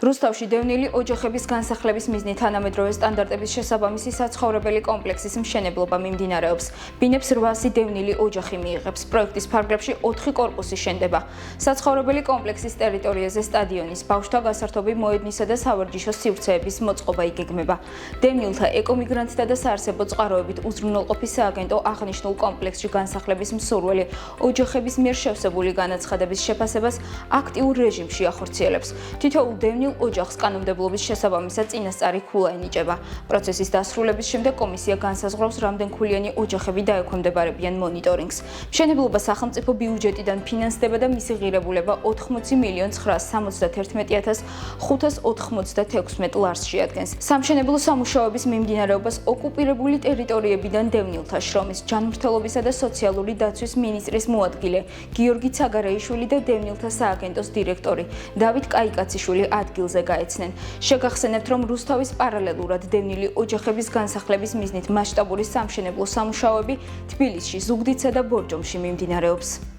რუსთავში დევნილი ოჯახების განსახლების მიზნით თანამედროვე სტანდარტების შესაბამისი საცხოვრებელი კომპლექსის მშენებლობა მიმდინარეობს. ბინებს 800 დევნილი ოჯახი მიიღებს. პროექტის ფარგლებში 4 კორპუსი შენდება. საცხოვრებელი კომპლექსის ტერიტორიაზე სტადიონის, ბავშვთა გასართობი მოედნისა და სავარჯიშო სივრცეების მოწყობა იგეგმება. დევნილთა ეკომიგრანტთა და საარსებო წყაროებით უზრუნველყოფის სააგენტო აღნიშნულ კომპლექსში განსახლების მსურველი ოჯახების მიერ შევსებული განაცხადების შეფასებას აქტიურ რეჟიმში ახორციელებს. თითოეულ დევნილ ოჯახს კანონმდებლობის შესაბამისად წინასწარი ქულა ენიჭება. პროცესის დასრულების შემდეგ კომისია განსაზღვრავს, რამდენქულიანი ოჯახები დაექვემდებარებიან მონიტორინგს. მშენებლობა სახელმწიფო ბიუჯეტიდან ფინანსდება და მისი ღირებულება 80,971,596 ლარს შეადგენს. სამშენებლო სამუშაოების მიმდინარეობას ოკუპირებული ტერიტორიებიდან დევნილთა შრომის, ჯანმრთელობისა და სოციალური დაცვის მინისტრის მოადგილე გიორგი ცაგარეიშვილი და დევნილთა სააგენტოს დირექტორი დავით კაიკაციშვილი ადგილზე გაეცნენ. შეგახსენებთ, რომ რუსთავის პარალელურად დევნილი ოჯახების განსახლების მიზნით მასშტაბური სამშენებლო სამუშაოები თბილისში, ზუგდიდსა და ბორჯომში მიმდინარეობს.